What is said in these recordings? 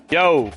Yo.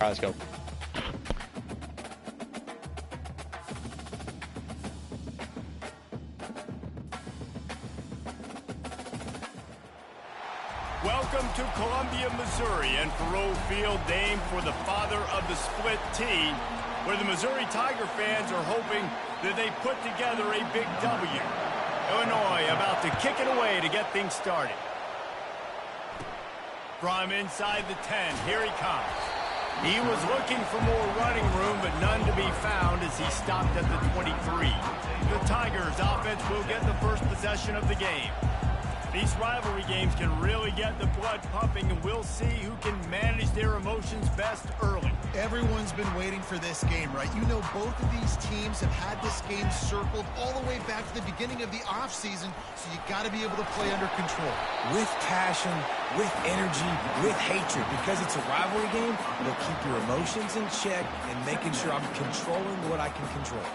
All right, let's go. Welcome to Columbia, Missouri, and Faurot Field, named for the father of the split T, where the Missouri Tiger fans are hoping that they put together a big W. Illinois about to kick it away to get things started. From inside the 10, here he comes. He was looking for more running room, but none to be found as he stopped at the 23. The Tigers offense will get the first possession of the game. These rivalry games can really get the blood pumping, and we'll see who can manage their emotions best early. Everyone's been waiting for this game, right? You know, both of these teams have had this game circled all the way back to the beginning of the offseason, so you got to be able to play under control. With passion, with energy, with hatred, because it's a rivalry game, it'll keep your emotions in check and making sure I'm controlling what I can control.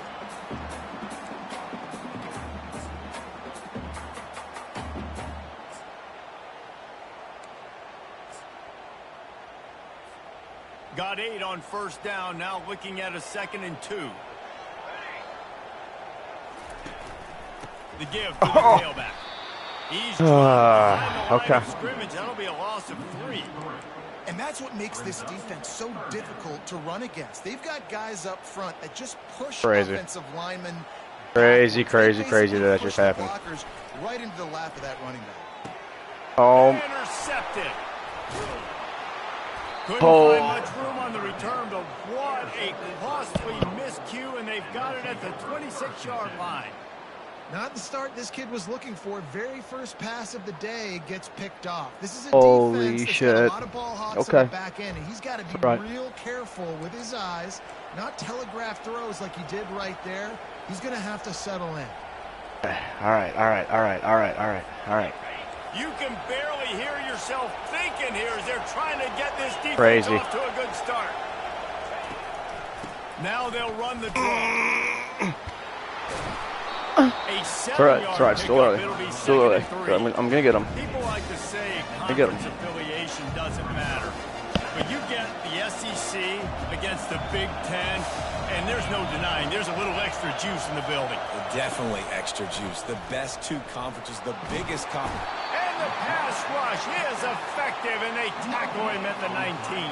Got 8 on first down, now looking at a 2nd and 2. The give to the tailback. He's okay. Scrimmage. That'll be a loss of 3. And that's what makes this defense so difficult to run against. They've got guys up front that just push offensive linemen. Crazy that just happened. Right into the lap of that running back. Intercepted. Couldn't find much room on the return, but what a costly miscue, and they've got it at the 26-yard line. Not the start this kid was looking for. Very first pass of the day gets picked off. This is a defense that's got a lot of ball hawks on the back end, and he's got to be real careful with his eyes, not telegraph throws like he did right there. He's going to have to settle in. All right. You can barely hear yourself thinking here as they're trying to get this defense off to a good start. Now they'll run the draw. A 7-yard Still early. I'm gonna get him. People like to say conference affiliation doesn't matter, but you get the SEC against the Big Ten, and there's no denying there's a little extra juice in the building. Definitely extra juice. The best 2 conferences, the biggest conference. And the pass rush is effective, and they tackle him at the 19.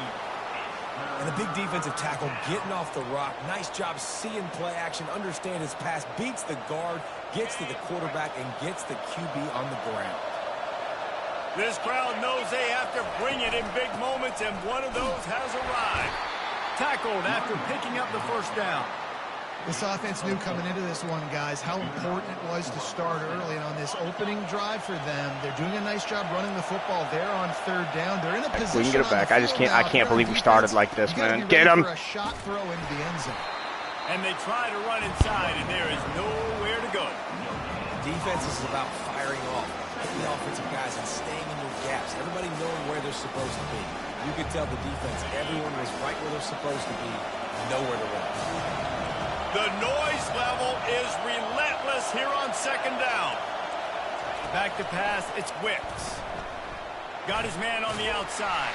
And a big defensive tackle getting off the rock. Nice job seeing play action, understand his pass, beats the guard, gets to the quarterback, and gets the QB on the ground. This crowd knows they have to bring it in big moments, and one of those has arrived. Tackled after picking up the first down. This offense knew coming into this one, guys, how important it was to start early. And on this opening drive for them, they're doing a nice job running the football there on 3rd down. They're in a position. We can get it back. I can't believe we started like this, man. Get him. A shot throw into the end zone. And they try to run inside, and there is nowhere to go. Defense is about firing off, hitting the offensive guys and staying in your gaps. Everybody knowing where they're supposed to be. You could tell the defense, everyone was right where they're supposed to be, nowhere to run. The noise level is relentless here on 2nd down. Back to pass, it's Wicks. Got his man on the outside.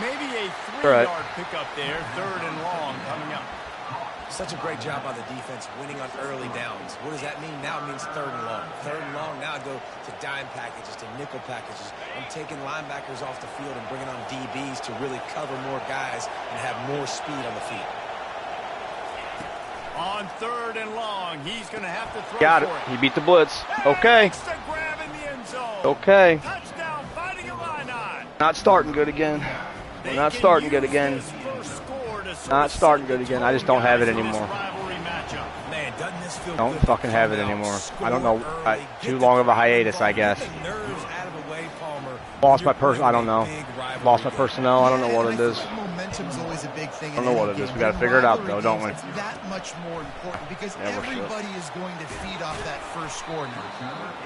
Maybe a 3-yard pickup there, 3rd and long coming up. Such a great job by the defense winning on early downs. What does that mean? Now it means 3rd and long. 3rd and long, now I go to dime packages, to nickel packages. I'm taking linebackers off the field and bringing on DBs to really cover more guys and have more speed on the field. On 3rd and long, he's going to have to throw Got it. for it. He beat the blitz. Okay. Makes the grab in the end zone. Okay. Touchdown, Fighting Illini. Not starting good again. We're not starting good again. Not starting good again. I just don't have it anymore. Man, doesn't this feel Don't good fucking have it anymore. I don't know. Too long of a hiatus, I guess. Lost my I don't know. Lost my personnel. I don't know what it is. Momentum's always a big thing. I don't know what it is. We got to figure it out, though, don't we? It's that much more important because everybody is going to feed off that first score now.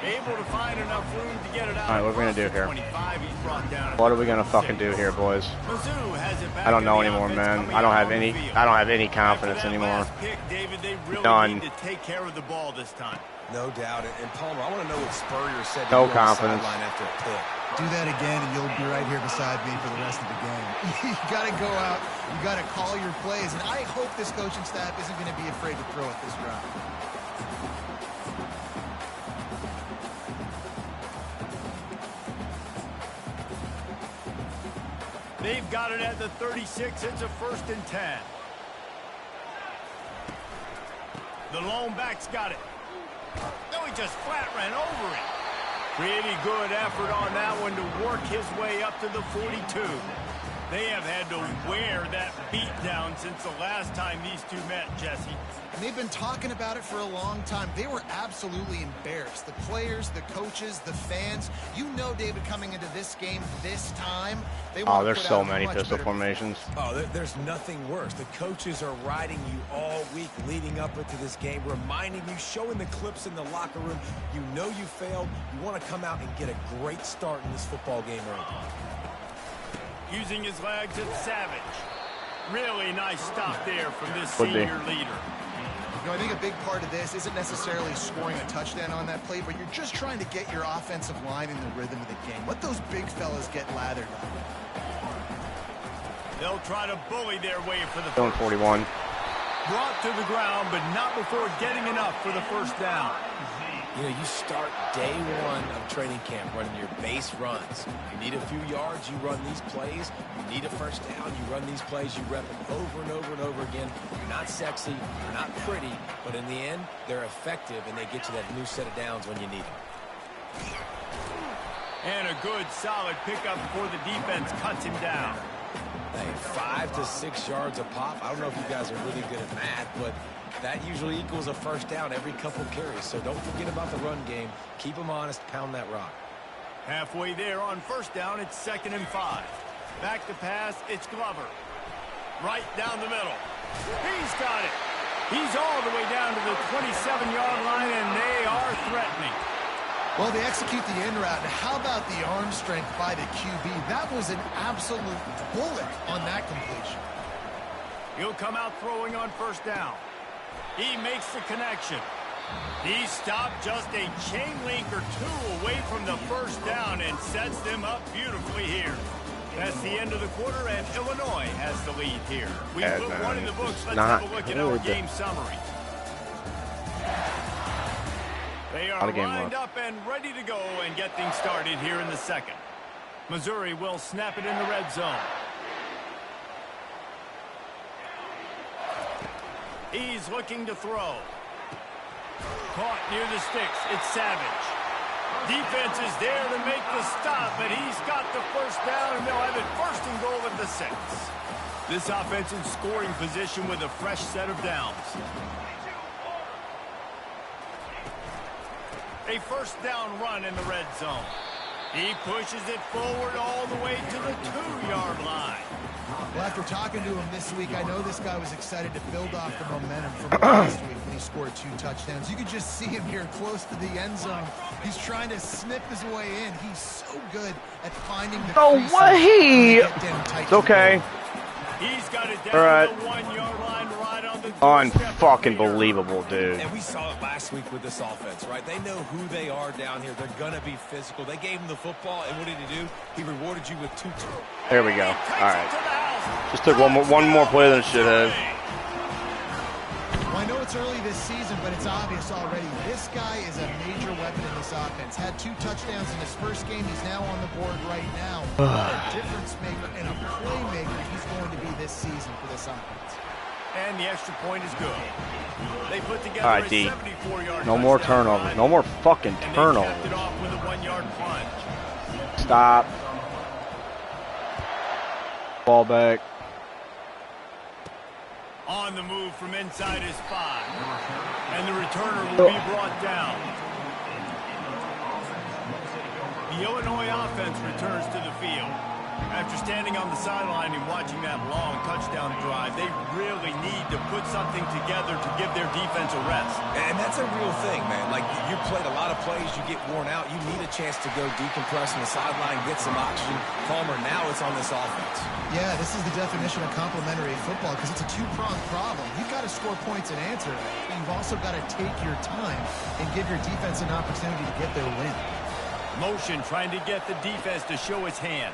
Able to find enough room to get it out. All right, what are we gonna do here? 25, he's brought down. What are we gonna fucking do here, boys? Mizzou has it back. I don't know in the anymore, offense man. coming I don't out have on any. the field. I don't have any confidence After that anymore. last pick, David, they really None. need to take care of the ball this time. No doubt. And Palmer, I want to know what Spurrier said to No you on the confidence. sideline after a pick. Do that again, and you'll be right here beside me for the rest of the game. You got to go out. You got to call your plays, and I hope this coaching staff isn't going to be afraid to throw it this round. They've got it at the 36. It's a 1st and 10. The lone back's got it. No, he just flat ran over it. Pretty good effort on that one to work his way up to the 42. They have had to wear that beat down since the last time these two met, Jesse. And they've been talking about it for a long time. They were absolutely embarrassed. The players, the coaches, the fans. You know, David, coming into this game this time, they want to There's put so out many much pistol better formations. Oh, there's nothing worse. The coaches are riding you all week leading up into this game, reminding you, showing the clips in the locker room. You know you failed. You want to come out and get a great start in this football game early. Using his legs, it's Savage. Really nice stop there from this Would be. senior leader. You know, I think a big part of this isn't necessarily scoring a touchdown on that play, but you're just trying to get your offensive line in the rhythm of the game. Let those big fellas get lathered up. They'll try to bully their way for the Going 41. brought to the ground, but not before getting enough for the 1st down. You know, you start day one of training camp running your base runs. You need a few yards, you run these plays. You need a 1st down, you run these plays. You rep them over and over and over again. They're not sexy, they're not pretty, but in the end, they're effective, and they get you that new set of downs when you need them. And a good, solid pickup before the defense cuts him down. Hey, 5 to 6 yards a pop. I don't know if you guys are really good at math, but that usually equals a 1st down every couple carries. So don't forget about the run game. Keep them honest. Pound that rock. Halfway there on 1st down, it's 2nd and 5. Back to pass, it's Glover. Right down the middle. He's got it. He's all the way down to the 27-yard line, and they are threatening. Well, they execute the in route. How about the arm strength by the QB? That was an absolute bullet on that completion. He'll come out throwing on 1st down. He makes the connection. He stopped just a chain link or two away from the 1st down and sets them up beautifully here. That's the end of the quarter, and Illinois has the lead here. We put one in the books. Let's have a look at our game summary. They are lined up and ready to go and get things started here in the 2nd. Missouri will snap it in the red zone. He's looking to throw. Caught near the sticks. It's Savage. Defense is there to make the stop, but he's got the 1st down, and they'll have it 1st and goal at the 6. This offense in scoring position with a fresh set of downs. A 1st down run in the red zone. He pushes it forward all the way to the 2-yard line. Well, after talking to him this week, I know this guy was excited to build off the momentum from last week when he scored 2 touchdowns. You could just see him here close to the end zone. He's trying to snip his way in. He's so good at finding the It's okay. He's got it down to the 1-yard line right on the Unfucking-believable, dude. And we saw it last week with this offense, right? They know who they are down here. They're going to be physical. They gave him the football, and what did he do? He rewarded you with 2 turnovers. There we go. All right. Just took one more play than it should have. Well, I know it's early this season, but it's obvious already. This guy is a major weapon in this offense. Had 2 touchdowns in his 1st game. He's now on the board right now. What a difference maker and a playmaker he's going to be this season for this offense. And the extra point is good. They put together all right, D. 74-yard more turnovers. No more fucking turnovers. It off with a 1-yard plunge. Stop. Ball back. On the move from inside his 5. And the returner will be brought down. The Illinois offense returns to the field. After standing on the sideline and watching that long touchdown drive, they really need to put something together to give their defense a rest. And that's a real thing, man. Like, you played a lot of plays, you get worn out, you need a chance to go decompress on the sideline, get some oxygen. Palmer, now it's on this offense. Yeah, this is the definition of complementary football because it's a two-pronged problem. You've got to score points and answer, but you've also got to take your time and give your defense an opportunity to get their win. Motion trying to get the defense to show his hand.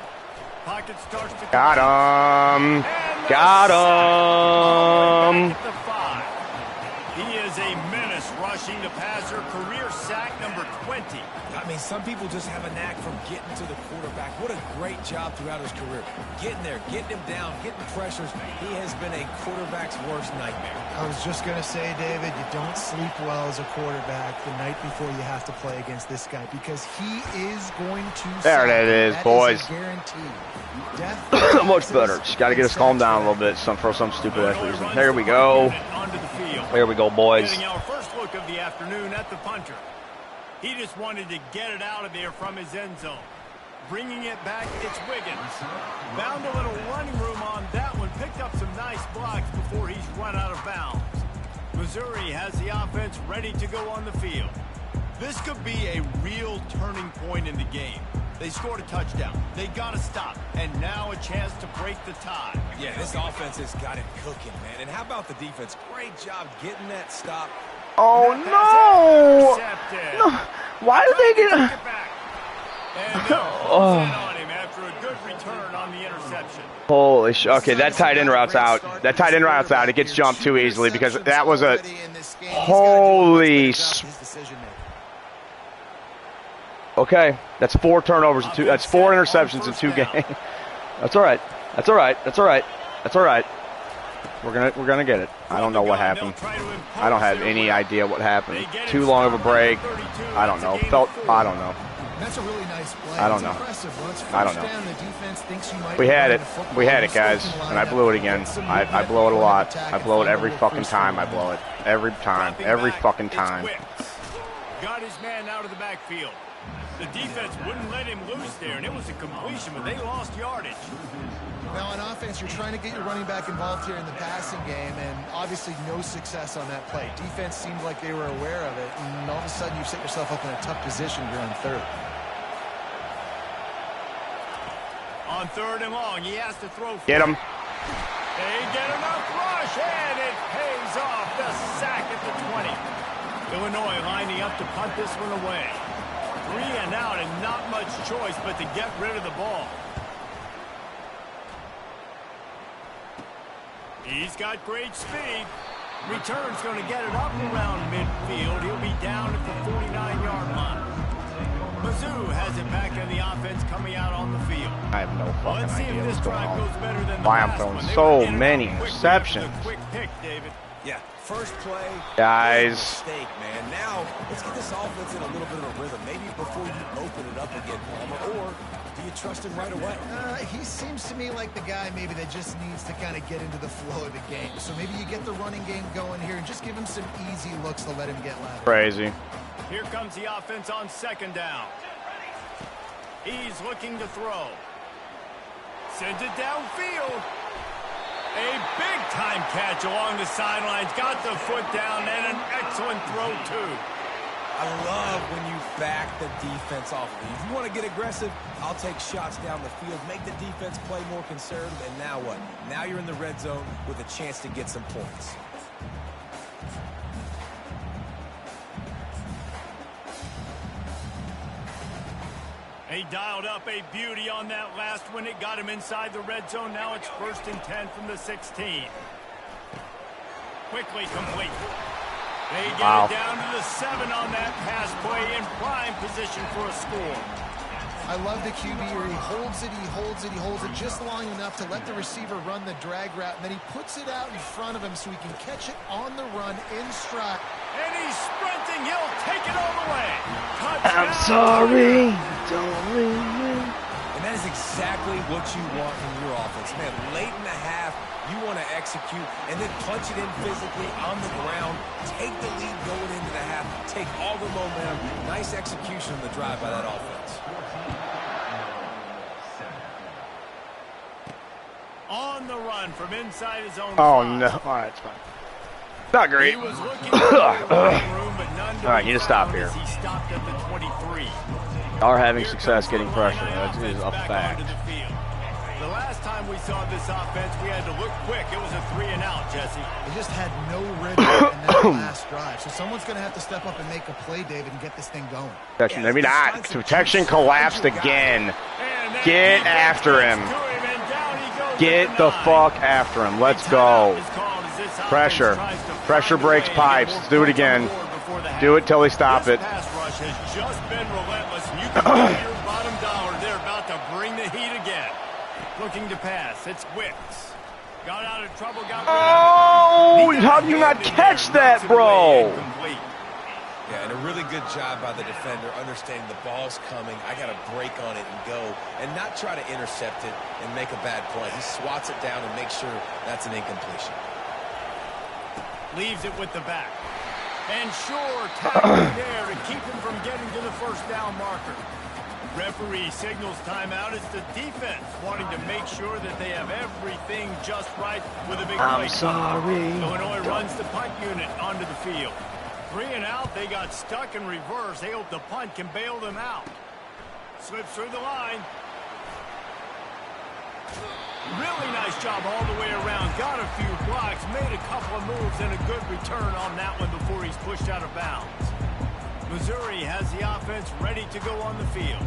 Pocket starts to got him. Got him. The 5. He is a menace rushing the passer. Career sack number 20. I mean, some people just have a knack from getting to the quarterback. What a great job throughout his career. Getting there, getting him down, getting pressures. He has been a quarterback's worst nightmare. I was just going to say, David, you don't sleep well as a quarterback the night before you have to play against this guy because he is going to There it is, boys. Guaranteed. Much better. Just got to get us calmed down a little bit for some stupid ass reason. There we go. There we go, boys. Getting our first look of the afternoon at the punter. He just wanted to get it out of there from his end zone. Bringing it back, it's Wiggins. Found a little running room on that one. Picked up some nice blocks before he's run out of bounds. Missouri has the offense ready to go on the field. This could be a real turning point in the game. They scored a touchdown. They got to stop. And now a chance to break the tie. Yeah, this offense has got it cooking, man. And how about the defense? Great job getting that stop. Oh, no. No. Why did they get... After a good return on the interception. Holy shit. Okay, that tight end route's out. That tight end route's out. It gets jumped too easily because that was a... Holy... Okay, that's 4 turnovers and 2. That's 4 interceptions in 2 games. That's all right. That's all right. That's all right. That's all right. We're gonna get it. I don't know what happened. I don't have any idea what happened. Too long of a break. I don't know. I don't know. That's a really nice play. I don't know. I don't know. We had it. We had it, guys. And I blew it again. I blow it a lot. I blow it every fucking time. I blow it. Every time. Every fucking time. Got his man out of the backfield. The defense wouldn't let him loose there, and it was a completion, but they lost yardage. Now, on offense, you're trying to get your running back involved here in the passing game, and obviously no success on that play. Defense seemed like they were aware of it, and all of a sudden you've set yourself up in a tough position here on 3rd. On 3rd and long, he has to throw. Get him. They get enough rush, and it pays off. The sack at the 20. Illinois lining up to punt this one away. 3 and out, and not much choice but to get rid of the ball. He's got great speed. Return's going to get it up around midfield. He'll be down at the 49-yard line. Mizzou has it back in the offense coming out on the field. I have no fucking idea what's going on. Why Why I'm throwing so many interceptions. Quick pick, David. Yeah, first play. Guys. Mistake, man. Now, let's get this offense in a little bit of a rhythm. Maybe before you open it up again, Palmer, or do you trust him right away? He seems to me like the guy maybe that just needs to kind of get into the flow of the game. So maybe you get the running game going here and just give him some easy looks to let him get lateral. Crazy. Here comes the offense on 2nd down. He's looking to throw. Sends it downfield. A big-time catch along the sidelines. Got the foot down and an excellent throw, too. I love when you back the defense off of you. If you want to get aggressive, I'll take shots down the field, make the defense play more conservative, and now what? Now you're in the red zone with a chance to get some points. He dialed up a beauty on that last one. It got him inside the red zone. Now it's 1st and 10 from the 16. Quickly complete. They get it down to the 7 on that pass play in prime position for a score. I love the QB here. He holds it, he holds it, he holds it just long enough to let the receiver run the drag route, and then he puts it out in front of him so he can catch it on the run in stride. And he's sprinting. He'll take it all the way. Touchdown. I'm sorry. Don't leave me. And that is exactly what you want from your offense. Man, late in the half, you want to execute and then punch it in physically on the ground. Take the lead going into the half. Take all the momentum. Nice execution on the drive by that offense. On the run from inside his own. Oh, no. All right, it's fine. Not great. He was looking for room, but none to all right, you need to stop here. He stopped at the 23. Are having success getting pressure. That is a fact. The last time we saw this offense, we had to look quick. It was a 3-and-out, Jesse. They just had no rhythm in that last drive. So someone's going to have to step up and make a play, David, and get this thing going. Protection, maybe not. Protection collapsed again. Get after him. Get the fuck after him. Let's go. Pressure. Pressure breaks pipes. Let's do it again. Do it till they stop it. Pass rush has just been relentless. And you can bet your bottom dollar they're about to bring the heat again. Looking to pass. It's Wicks. Got out of trouble. Oh, how do you not catch that, bro? Yeah, and a really good job by the defender understanding the ball's coming. I got to break on it and go and not try to intercept it and make a bad play. He swats it down and makes sure that's an incompletion. Leaves it with the back. And sure, tackling there to keep him from getting to the first down marker. Referee signals timeout. It's the defense wanting to make sure that they have everything just right with a big play. I'm sorry. Illinois runs the punt unit onto the field. 3-and-out, they got stuck in reverse. They hope the punt can bail them out. Slips through the line. Really nice job all the way around. Got a few blocks, made a couple of moves, and a good return on that one before he's pushed out of bounds. Missouri has the offense ready to go on the field.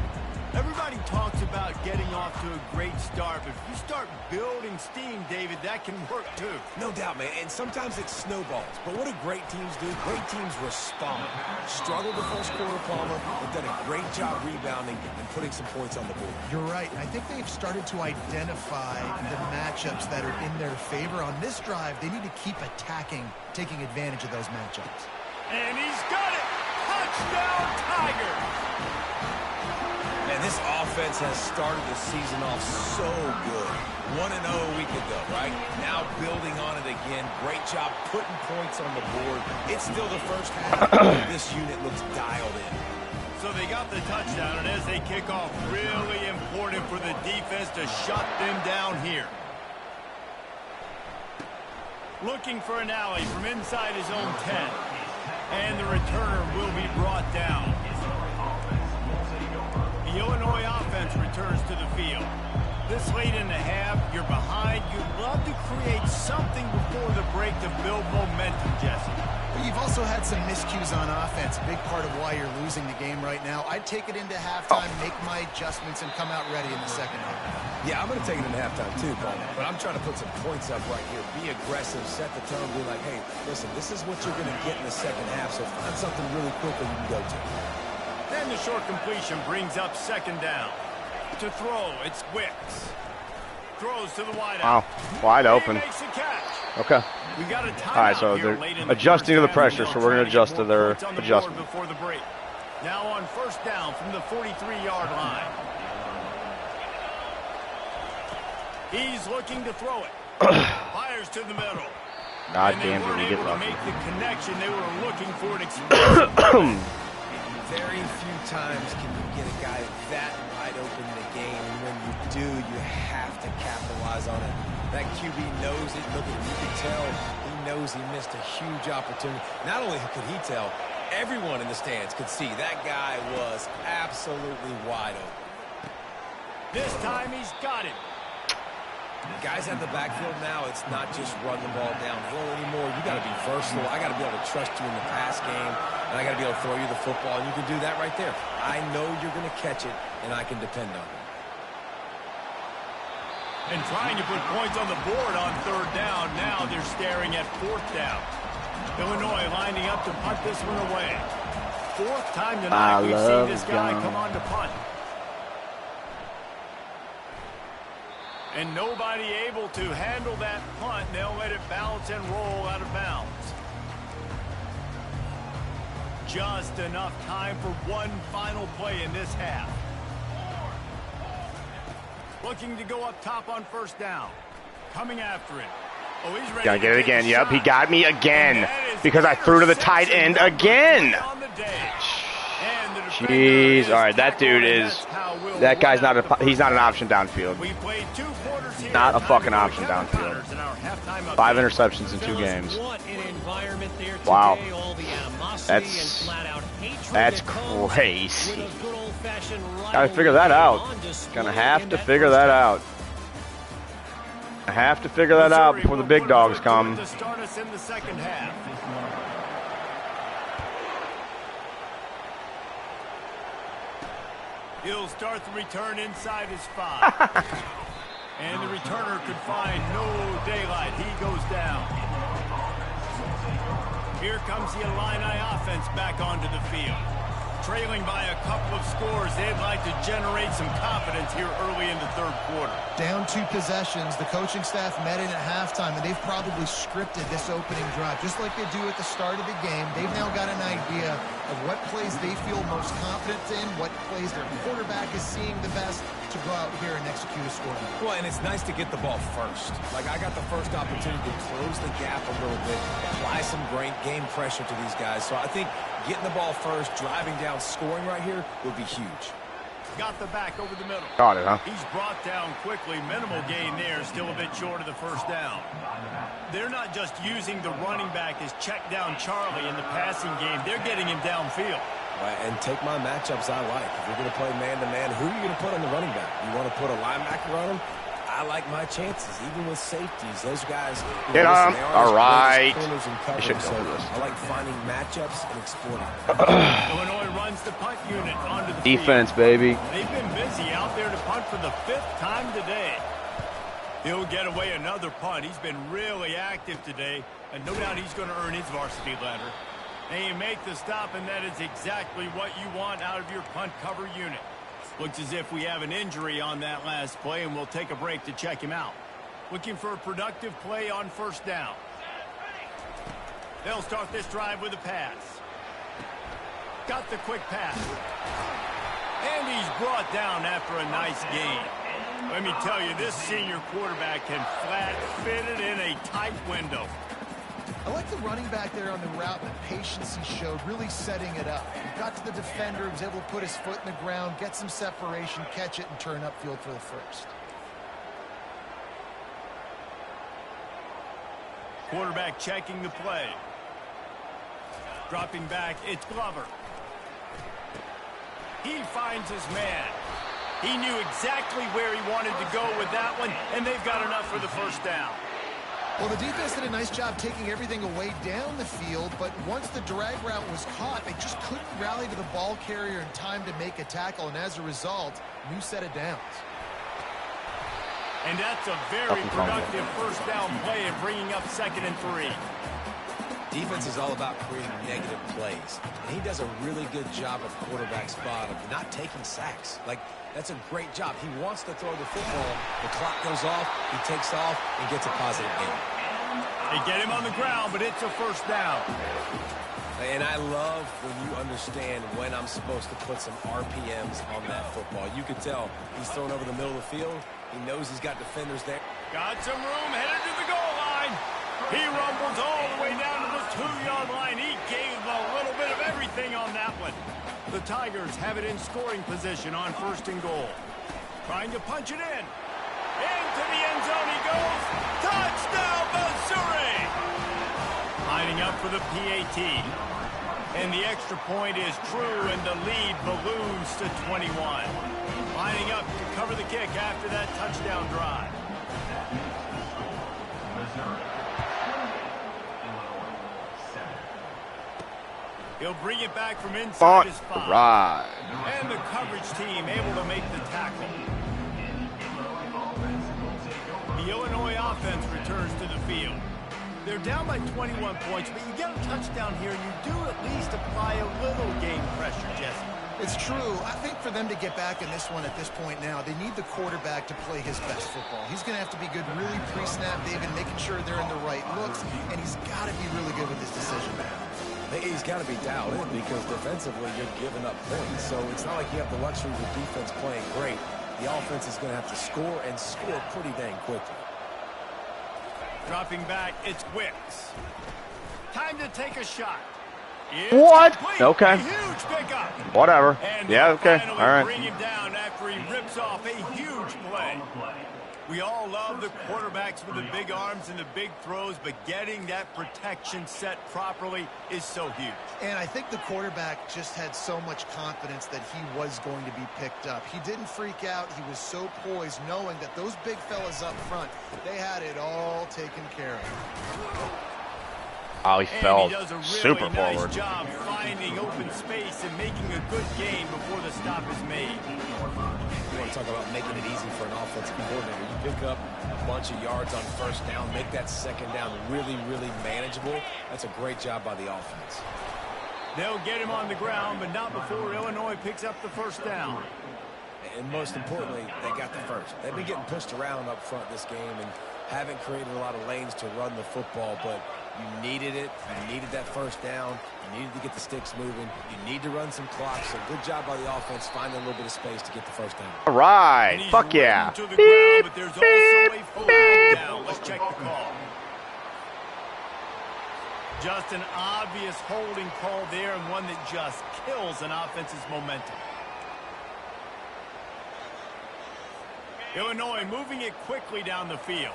Everybody talks about getting off to a great start, but if you start building steam, David, that can work too. No doubt, man, and sometimes it snowballs. But what do great teams do? Great teams respond. Struggled the first quarter, Palmer, but done a great job rebounding and putting some points on the board. You're right. I think they've started to identify the matchups that are in their favor. On this drive, they need to keep attacking, taking advantage of those matchups. And he's got it! Touchdown, Tigers! Man, this offense has started the season off so good. 1-0 a week ago, right? Now building on it again. Great job putting points on the board. It's still the first half. This unit looks dialed in. So they got the touchdown, and as they kick off, really important for the defense to shut them down here. Looking for an alley from inside his own 10. And the returner will be brought down. The Illinois offense returns to the field. This late in the half, you're behind. You'd love to create something before the break to build momentum, Jesse. But you've also had some miscues on offense, a big part of why you're losing the game right now. I'd take it into halftime, make my adjustments, and come out ready in the second half. Yeah, I'm going to take it into halftime too, Paul. But I'm trying to put some points up right here. Be aggressive, set the tone, be like, hey, listen, this is what you're going to get in the second half, so find something really quick that you can go to. Then the short completion brings up second down. To throw, it's Wicks. Throws to the wide out. Wow, wide open. He makes the catch. Okay. We got a timeout. All right, so they're adjusting to the pressure, so we're going to adjust to their adjustment. Before the break. Now on first down from the 43-yard line. He's looking to throw it. Fires to the middle. God damn, did we get lucky. lucky. Make the connection. They were looking for an explosion. Very few times can you get a guy that wide open in the game, and when you do, you have to capitalize on it. That QB knows it. Look at him. You can tell he knows he missed a huge opportunity. Not only could he tell, everyone in the stands could see that guy was absolutely wide open. This time he's got it. Guys at the backfield now, it's not just run the ball downhill anymore. You got to be versatile. I got to be able to trust you in the pass game, and I got to be able to throw you the football, and you can do that right there. I know you're going to catch it, and I can depend on it. And trying to put points on the board on third down. Now they're staring at fourth down. Illinois lining up to punt this one away. Fourth time tonight we've seen this guy come on to punt. And nobody able to handle that punt. They'll let it bounce and roll out of bounds. Just enough time for one final play in this half. Looking to go up top on first down. Coming after it. Oh, he's ready. Gotta get it again. Yep, he got me again because I threw to the tight end again. Jeez, all right, that dude is. That guy's not a. He's not an option downfield. Not a fucking option downfield. 5 interceptions in 2 games. Wow, that's crazy. Gotta figure that out. Gonna have to figure that out. I have to figure that out before the big dogs come. To start us in the second half. He'll start the return inside his 5. And the returner could find no daylight. He goes down. Here comes the Illini offense back onto the field. Trailing by a couple of scores, they'd like to generate some confidence here early in the third quarter. Down 2 possessions, the coaching staff met in at halftime, and they've probably scripted this opening drive. Just like they do at the start of the game, they've now got an idea of what plays they feel most confident in, what plays their quarterback is seeing the best to go out here and execute a score. Well, and it's nice to get the ball first. Like, I got the first opportunity to close the gap a little bit, apply some great game pressure to these guys. So I think getting the ball first, driving down, scoring right here would be huge. Got the back over the middle. Got it, huh? He's brought down quickly. Minimal gain there. Still a bit short of the first down. They're not just using the running back as check down Charlie in the passing game. They're getting him downfield. Right, and take my matchups I like. If you're going to play man-to-man, who are you going to put on the running back? You want to put a linebacker on him? I like my chances, even with safeties. Those guys, get him. All right. I should go this. I like finding matchups and exploiting. Illinois runs the punt unit onto the defense, field. baby. They've been busy out there to punt for the 5th time today. He'll get away another punt. He's been really active today, and no doubt he's going to earn his varsity letter. And you make the stop, and that is exactly what you want out of your punt cover unit. Looks as if we have an injury on that last play, and we'll take a break to check him out. Looking for a productive play on first down. They'll start this drive with a pass. Got the quick pass. And he's brought down after a nice gain. Let me tell you, this senior quarterback can flat fit it in a tight window. I like the running back there on the route and the patience he showed, really setting it up. He got to the defender, was able to put his foot in the ground, get some separation, catch it, and turn upfield for the first. Quarterback checking the play. Dropping back, it's Glover. He finds his man. He knew exactly where he wanted to go with that one, and they've got enough for the first down. Well, the defense did a nice job taking everything away down the field, but once the drag route was caught, they just couldn't rally to the ball carrier in time to make a tackle, and as a result, new set of downs. And that's a very productive first down play and bringing up 2nd and 3. Defense is all about creating negative plays. And he does a really good job at quarterback spot of not taking sacks. Like, that's a great job. He wants to throw the football. The clock goes off, he takes off, and gets a positive gain. They get him on the ground, but it's a first down. And I love when you understand when I'm supposed to put some RPMs on that football. You can tell he's thrown over the middle of the field. He knows he's got defenders there. Got some room, headed to the goal line. He rumbles all the way down to the 2-yard line. He gave a little bit of everything on that one. The Tigers have it in scoring position on 1st and goal. Trying to punch it in. Into the end zone he goes. Touchdown, Missouri! Lining up for the PAT. And the extra point is true, and the lead balloons to 21. Lining up to cover the kick after that touchdown drive. He'll bring it back from inside his 5. Right. And the coverage team able to make the tackle. The Illinois offense returns to the field. They're down by 21 points, but you get a touchdown here, and you do at least apply a little game pressure, Jesse. It's true. I think for them to get back in this one at this point now, they need the quarterback to play his best football. He's going to have to be good really pre-snap, David, making sure they're in the right looks, and he's got to be really good with his decision. He's got to be dialed in because defensively you're giving up points. So it's not like you have the luxury of the defense playing great. The offense is going to have to score and score pretty dang quickly. Dropping back, it's Wicks. Time to take a shot. It's what? Complete. Okay. A huge pickup. Whatever. And yeah, okay. All right. Bring him down after he rips off a huge play. We all love the quarterbacks with the big arms and the big throws, but getting that protection set properly is so huge. And I think the quarterback just had so much confidence that he was going to be picked up. He didn't freak out. He was so poised, knowing that those big fellas up front, they had it all taken care of. Oh, he fell he does a really super nice forward. Job finding open space and making a good gain before the stop is made. You want to talk about making it easy for an offensive coordinator. You pick up a bunch of yards on first down, make that second down really, really manageable. That's a great job by the offense. They'll get him on the ground, but not before Illinois picks up the first down. And most importantly, they got the first. They've been getting pushed around up front this game and haven't created a lot of lanes to run the football, but you needed it. You needed that first down. You needed to get the sticks moving. You need to run some clock. So good job by the offense finding a little bit of space to get the first down. All right. Fuck yeah. To the ground, but there's also a full down. Let's check the call. Just an obvious holding call there, and one that just kills an offense's momentum. Illinois moving it quickly down the field.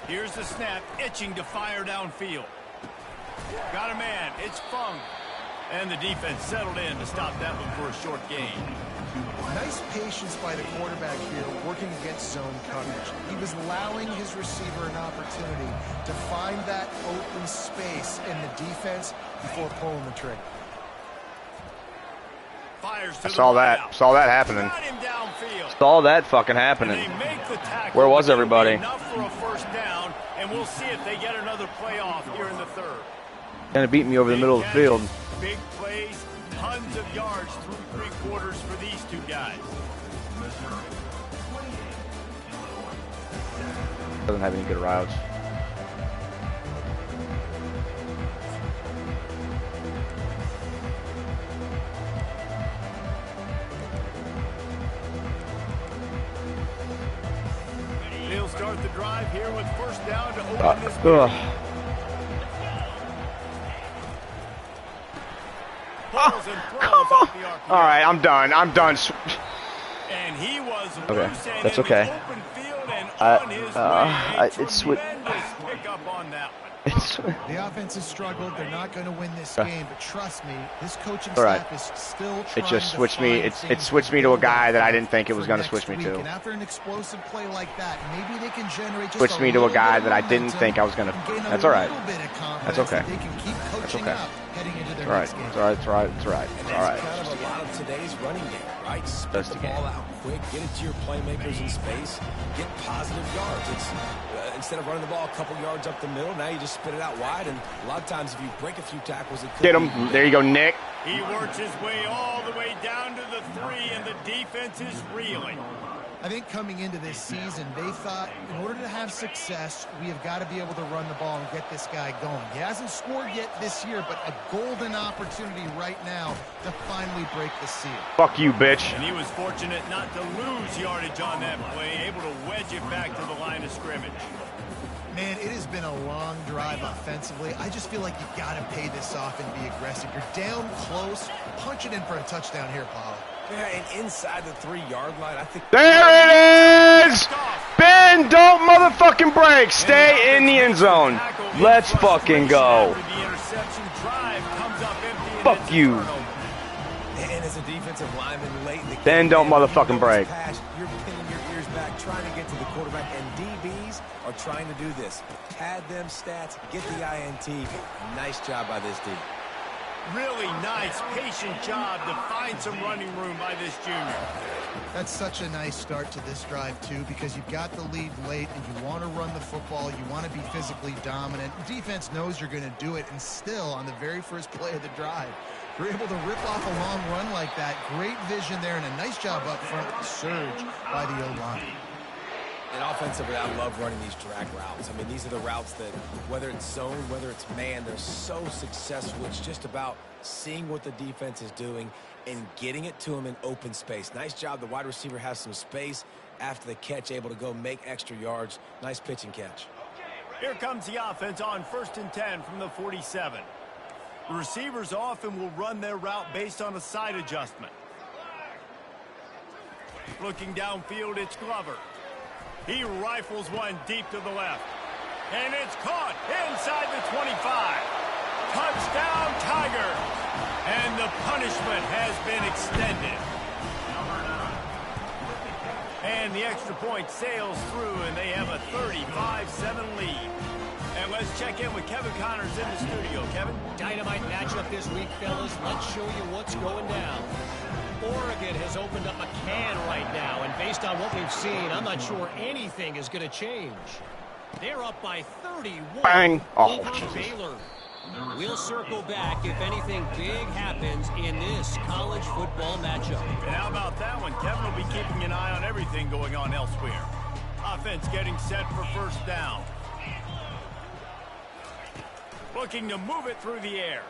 Here's the snap, itching to fire downfield. Got a man, it's Funk. And the defense settled in to stop that one for a short gain. Nice patience by the quarterback here, working against zone coverage. He was allowing his receiver an opportunity to find that open space in the defense before pulling the trigger. I saw that. Saw that happening. Saw that fucking happening. Where was everybody? Enough for a first down, and we'll see if they get another playoff here in the third. Gonna beat me over the middle of the field. Big plays, tons of yards through three quarters for these two guys. Doesn't have any good routes. He'll start the drive here with first down to open this game. Come on. All right, I'm done. I'm done. And he was okay, that's okay. It's with. Pickup on that one. The offense has struggled. They're not going to win this game, but trust me, this coaching staff is still trying it just switched me. It switched me to a guy that I didn't think it was going to switch me to. And after an explosive play like that, maybe they can generate just switched me to a guy that I didn't think I was going to. That's all right. That's okay. They can keep coaching up heading into their next game. It's all right. It's all right. It's all right. It's all right. Kind of a lot of today's running game, right? Spit the ball out quick, get it to your playmakers in space, get positive yards. It's instead of running the ball a couple yards up the middle, now you just spit it out wide. And a lot of times, if you break a few tackles, it could get him. There you go, Nick. He works his way all the way down to the 3, and the defense is reeling. I think coming into this season, they thought in order to have success, we have got to be able to run the ball and get this guy going. He hasn't scored yet this year, but a golden opportunity right now to finally break the seal. Fuck you, bitch. And he was fortunate not to lose yardage on that play, able to wedge it back to the line of scrimmage. Man, it has been a long drive offensively. I just feel like you got to pay this off and be aggressive. You're down close. Punch it in for a touchdown here, Paulo. Yeah, and inside the 3-yard line, I think... There it is! Ben, don't motherfucking break. Stay in the end zone. Let's fucking go. Fuck you. And as a defensive lineman late in the game, Ben, don't motherfucking break. You're pinning your ears back, trying to get to the quarterback, and DBs are trying to do this. Pad them stats, get the INT. Nice job by this D. Really nice, patient job to find some running room by this junior. That's such a nice start to this drive, too, because you've got the lead late and you want to run the football. You want to be physically dominant. Defense knows you're going to do it, and still, on the very first play of the drive, you're able to rip off a long run like that. Great vision there, and a nice job up front with the surge by the O-line. And offensively, I love running these drag routes. I mean, these are the routes that, whether it's zone, whether it's man, they're so successful. It's just about seeing what the defense is doing and getting it to them in open space. Nice job. The wide receiver has some space after the catch, able to go make extra yards. Nice pitch and catch. Here comes the offense on 1st and 10 from the 47. The receivers often will run their route based on a side adjustment. Looking downfield, it's Glover. He rifles one deep to the left. And it's caught inside the 25. Touchdown, Tigers. And the punishment has been extended. And the extra point sails through, and they have a 35-7 lead. And let's check in with Kevin Connors in the studio. Kevin? Dynamite matchup this week, fellas. Let's show you what's going down. Oregon has opened up a can right now, and based on what we've seen, I'm not sure anything is going to change. They're up by 31 Bang. Oh, over Jesus. Baylor. We'll circle back if anything big happens in this college football matchup. And how about that one? Kevin will be keeping an eye on everything going on elsewhere. Offense getting set for 1st down. Looking to move it through the air.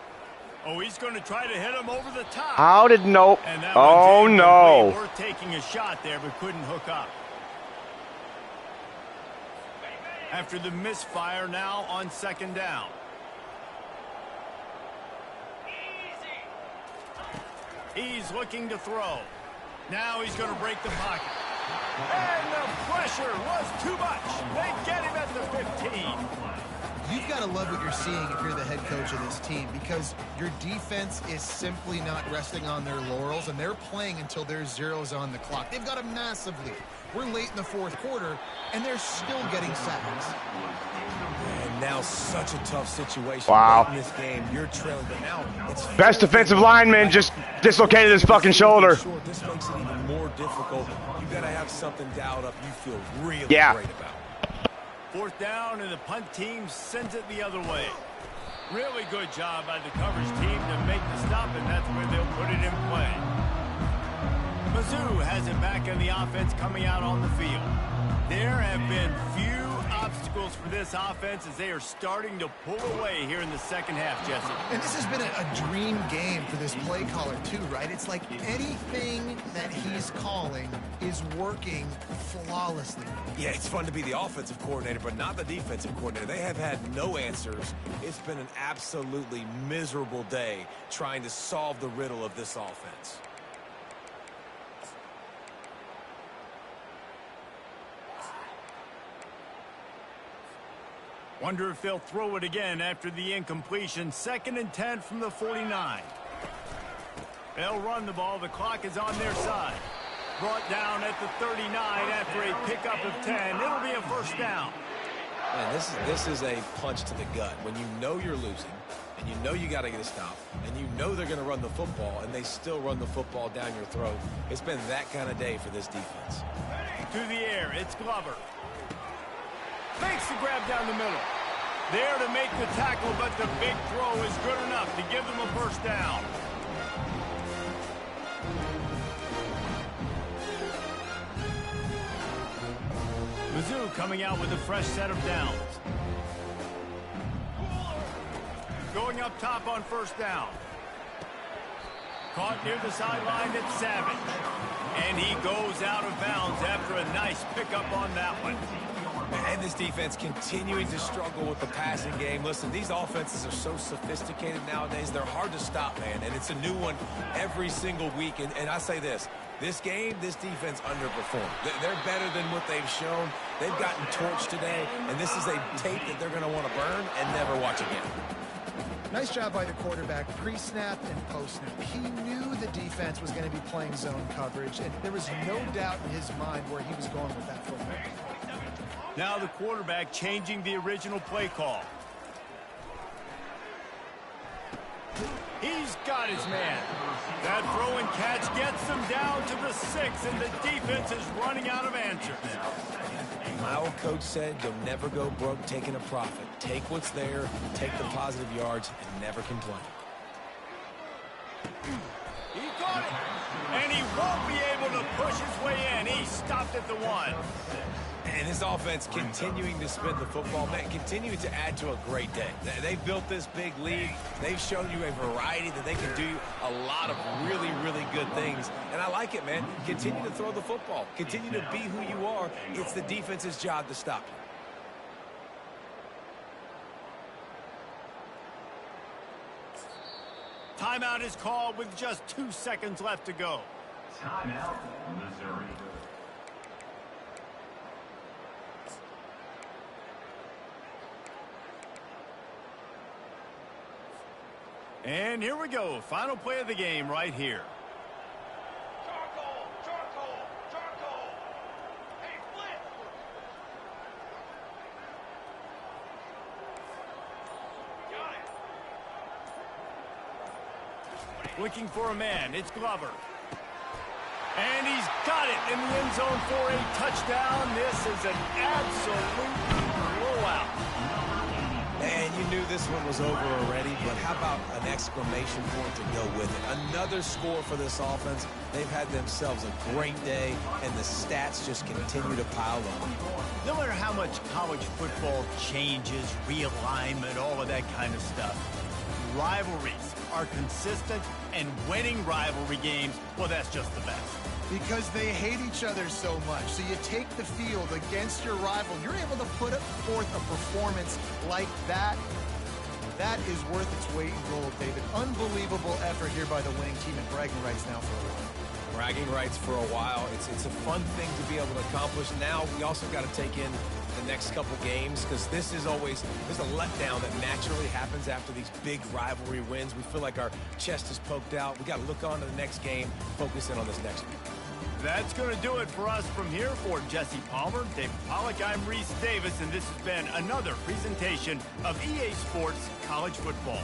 Oh, he's going to try to hit him over the top. How did nope? And that Oh, one no. Worth taking a shot there, but couldn't hook up. After the misfire, now on 2nd down. He's looking to throw. Now he's going to break the pocket. And the pressure was too much. They get him at the 15. You've got to love what you're seeing if you're the head coach of this team, because your defense is simply not resting on their laurels, and they're playing until there's zeros on the clock. They've got a massive lead. We're late in the 4th quarter, and they're still getting sacks. And now such a tough situation. Wow. In this game, you're trailing, but now it's Best defensive lineman just dislocated his fucking shoulder. Sure, this makes it even more difficult. You got to have something dialed up you feel really Yeah. great about. 4th down, and the punt team sends it the other way. Really good job by the coverage team to make the stop, and that's where they'll put it in play. Mizzou has it back in the offense coming out on the field. There have been few obstacles for this offense as they are starting to pull away here in the 2nd half, Jesse. And this has been a dream game for this play caller, too, right? It's like anything that he's calling is working flawlessly. Yeah, it's fun to be the offensive coordinator, but not the defensive coordinator. They have had no answers. It's been an absolutely miserable day trying to solve the riddle of this offense. Wonder if they'll throw it again after the incompletion. 2nd and 10 from the 49. They'll run the ball. The clock is on their side. Brought down at the 39 after a pickup of 10. It'll be a 1st down. Man, this is a punch to the gut. When you know you're losing, and you know you got to get a stop, and you know they're going to run the football, and they still run the football down your throat. It's been that kind of day for this defense. To the air, it's Glover. Makes the grab down the middle. There to make the tackle, but the big throw is good enough to give them a 1st down. Mizzou coming out with a fresh set of downs. Going up top on 1st down. Caught near the sideline, it's Savage. And he goes out of bounds after a nice pickup on that one. And this defense continuing to struggle with the passing game. Listen, these offenses are so sophisticated nowadays. They're hard to stop, man. And it's a new one every single week. And I say this game, this defense underperformed. They're better than what they've shown. They've gotten torched today. And this is a tape that they're going to want to burn and never watch again. Nice job by the quarterback, pre-snap and post-snap. He knew the defense was going to be playing zone coverage, and there was no doubt in his mind where he was going with that football. Now the quarterback changing the original play call. He's got his man. That throw and catch gets them down to the 6, and the defense is running out of answers. My old coach said you'll never go broke taking a profit. Take what's there, take the positive yards, and never complain. He got it. And he won't be able to push his way in. He stopped at the 1. And his offense continuing to spin the football, man, continuing to add to a great day. They've built this big lead. They've shown you a variety that they can do a lot of really, really good things. And I like it, man. Continue to throw the football. Continue to be who you are. It's the defense's job to stop you. Timeout is called with just 2 seconds left to go. Timeout, Missouri. And here we go. Final play of the game right here. Charcoal. Hey, Flint. Got it. Looking for a man. It's Glover. And he's got it in the end zone for a touchdown. This is an absolute blowout. And you knew this one was over already, but how about an exclamation point to go with it? Another score for this offense. They've had themselves a great day, and the stats just continue to pile up. No matter how much college football changes, realignment, all of that kind of stuff, rivalries are consistent, and winning rivalry games, well, that's just the best. Because they hate each other so much. So you take the field against your rival. You're able to put forth a performance like that. That is worth its weight in gold, David. Unbelievable effort here by the winning team, and bragging rights now for a while. Bragging rights for a while. It's a fun thing to be able to accomplish. Now we also got to take in the next couple games, because this is always, there's a letdown that naturally happens after these big rivalry wins. We feel like our chest is poked out. We got to look on to the next game, focus in on this next week. That's going to do it for us from here. For Jesse Palmer, David Pollack, I'm Reese Davis, and this has been another presentation of EA Sports College Football.